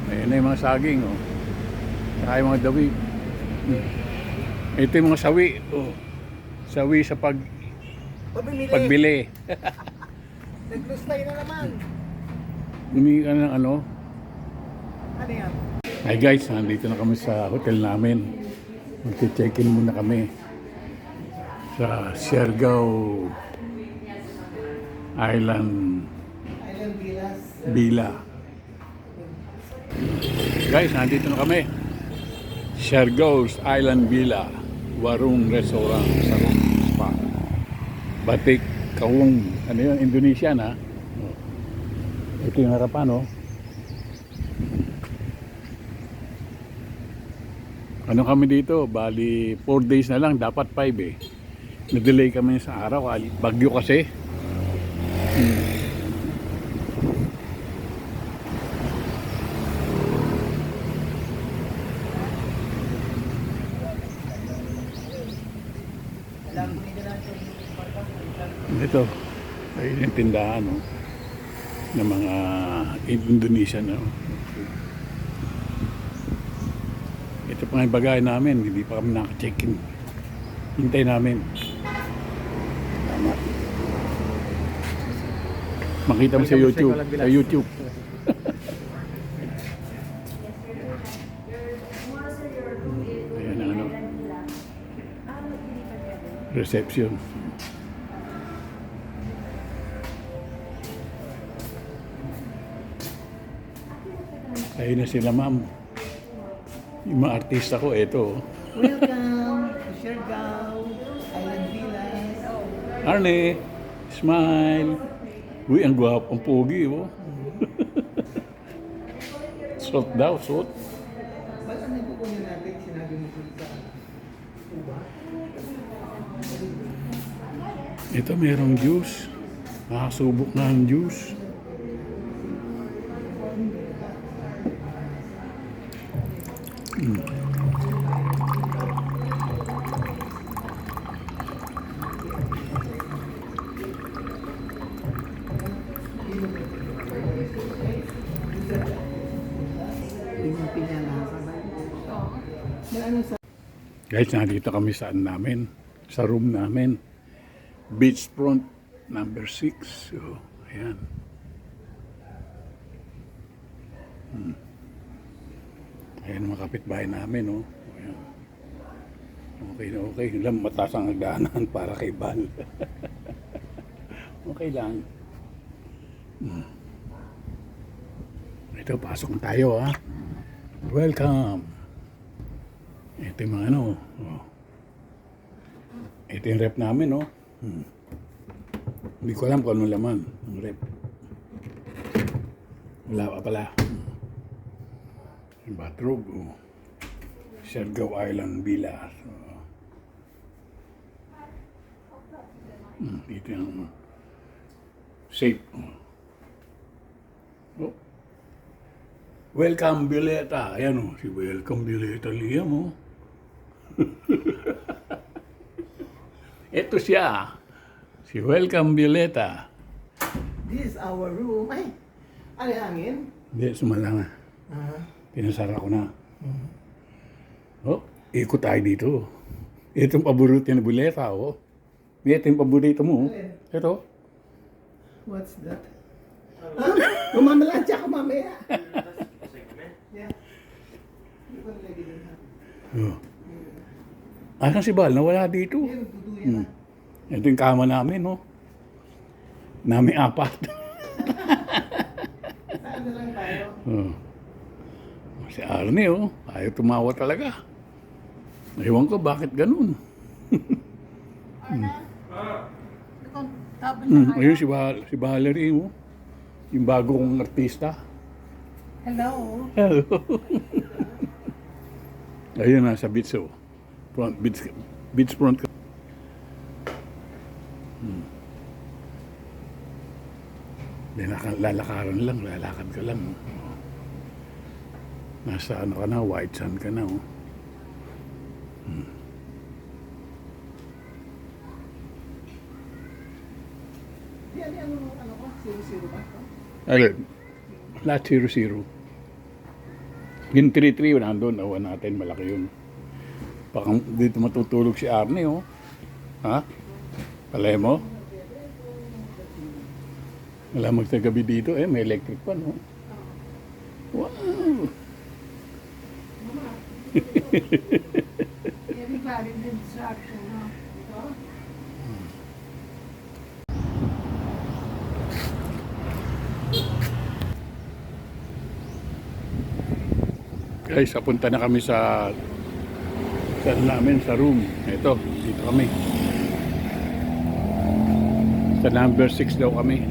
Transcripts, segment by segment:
Ayan na yung mga saging, oh. Saka yung mga dawi. Ito yung mga sawi, oh. Sawi sa pagbili. Naglustay na naman. Humingi ka ng ano. Ano yan? Hi guys, nandito na kami sa hotel namin. Mag-check-in muna kami sa Siargao Island Island Villas. Villa. Guys, nandito na kami. Siargao's Island Villa, Warung Restaurant, Sarong Spa. Batik Kawung, ano yun, Indonesia na. Ito yung harapan, oh. Ano kami dito? Bali, 4 days na lang, dapat 5 eh. Na-delay kami sa araw, bagyo kasi. Ito, ayun yung tindahan, no, ng mga Indonesian, no. Ito pa nga yung bagay namin, hindi pa kami naka-check-in. Hintay namin. Tama. Makita mo sa YouTube. Sa YouTube. Ayan ang ano. Reception. Ayun na sila, ma'am. Yung mga artista ko, eto. Welcome to Siargao Island Villas. Arne, smile. Uy, ang gwapo, ang pogi, oh. Suot daw, suot. Ba't ang nagkukunin natin sinabi mo sa Cuba? Ito, merong juice. Nakasubok na ang juice. Yung pinanasabay. May ano sa... Guys, nandito kami saan namin. Sa room namin. Beachfront number 6. So, ayan. Ayan ang mga kapitbahay namin, oh. Ayan. Okay na okay. Lang mataas ang hagdanan para kay Bal. Okay lang. Ito, pasok na tayo, ha. Welcome. Ito yung mga ano, oh. Ito yung rep namin, oh. Hindi ko alam kung anong laman ng rep. Wala pa pala. Yung bathrobe, oh. Siargao Island Villa. So, dito yung safe. Oh. Welcome Violeta. Ayan, oh. Si Welcome Violeta Liam, oh. Ito siya. Si Welcome Violeta. This is our room. Ay! Ano yung hangin? Hindi, sumala nga. Pinasara ko na. Oh, ikot tayo dito. Ito yung paborito ni Violeta, oh. Ito yung paborito mo, oh. Ito. What's that? Mamamalansya ako mamaya. Yeah. Hindi ko nilagay din ha. Oh. Asan si Bal? Nawala dito. Ayun, duduyan na. Ito yung kama namin, oh. Namin apat. Saan na lang tayo? Oh. Si Arnie, oh. Ayaw tumawa talaga. Ewan ko bakit ganun. Ayun si Valerie, oh. Yung bagong artista. Hello. Hello. Ayun na sa beach, oh. Beach front. Lalakaran lang, lalakad ka lang. Oh. Nasa ano ka na, white sand ka na, oh. Yan yung ano ko, 0-0 ba? Alin? Lahat 0-0. Yung 3-3 nandun, awan natin, malaki yun. Baka dito matutulog si Arnie, oh. Ha? Palay mo? Wala magtagabi dito, eh. May electric pan, oh. Wow! Everybody needs distraction, no? Guys, papunta na kami sa namin, sa room. Ito, dito kami. Sa number 6 daw kami.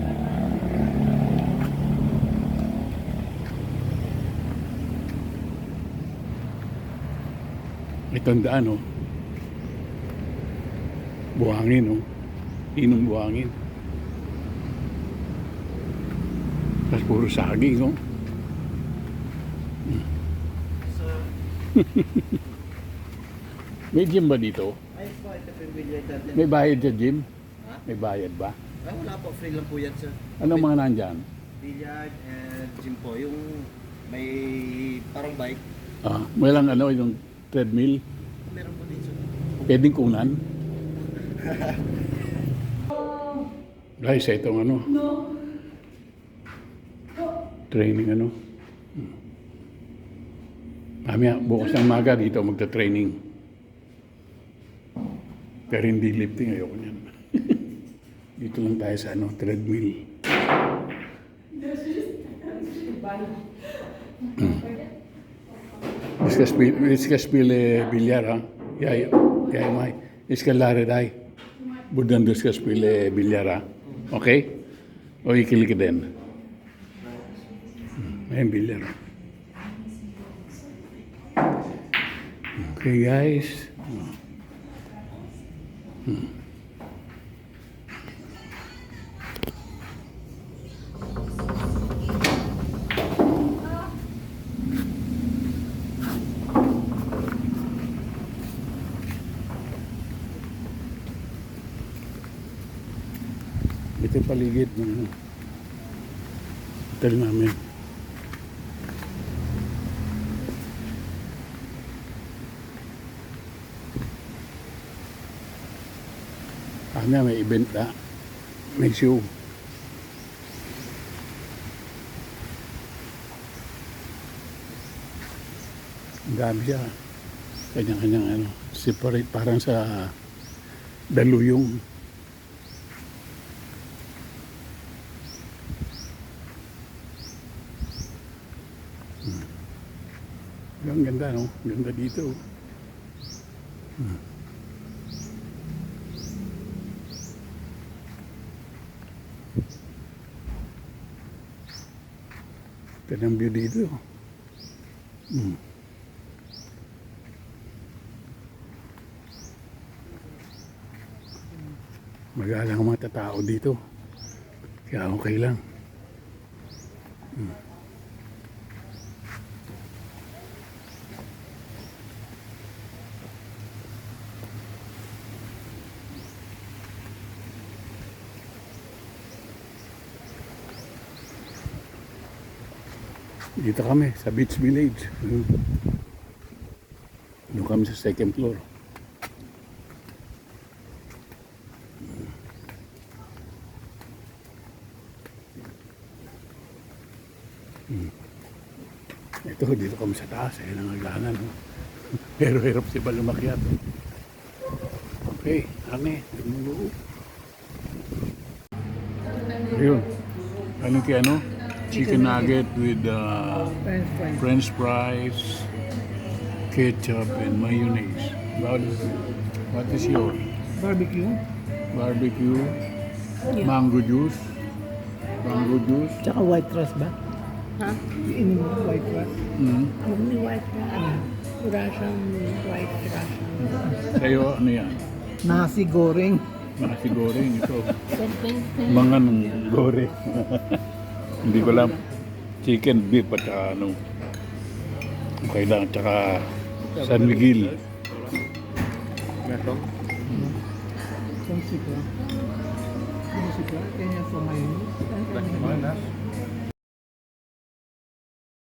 Itong daan, oh. Buhangin, oh. Inong buhangin. Tapos puro saging, oh. May gym ba dito? Ay po, ito po yung billiard natin. May bayad sa gym? Ha? May bayad ba? Ay, wala po. Free lang po yan, sir. Anong mga nandyan? Billiard and gym po. Yung may parang bike. Ah, may lang ano, yung treadmill. Meron po dito. Pwedeng kunan. Guys, itong ano. Training ano. Mamaya, bukas ng maga dito magta-training. Pero hindi lifting, ayoko niyan. Dito lang tayo sa ano, treadmill. Vi ska spela biljard, ha? Jag är med. Vi ska lära dig hur du ska spela biljard, ha? Okej? Och gick lika den. En biljard. Okay, guys. Ito yung paligid ng hotel namin. Kanya may event na. May show. Ang dami siya. Kanya-kanyang ano, separate parang sa daluyong. Ang ganda, no? Ganda dito. Ito ang view dito. Magalang ang mga tao dito. Kaya okay lang. Dito kami sa Beach Village. Doon kami sa second floor. Ito, dito kami sa taas. Ayan ang hagdanan. No? Pero hirap si lumakyat. Okay, kami. Ayun. Ano kaya ano? Chicken nugget with French fries, ketchup, and mayonnaise. What is yours? Barbecue. Barbecue, Yeah. mango juice, Tsaka white rice ba? Ha? Iinin mo white rice. Only white rice. Russian white Russian. Sa'yo, ano yan? Nasi goreng. Nasi goreng ito. Something. Mga nung goreng. Hindi ko alam. Chicken, beef, at saka ano. Okay lang, tsaka San Miguel. Some sikla. Some sikla. Kanya sa mayonnaise.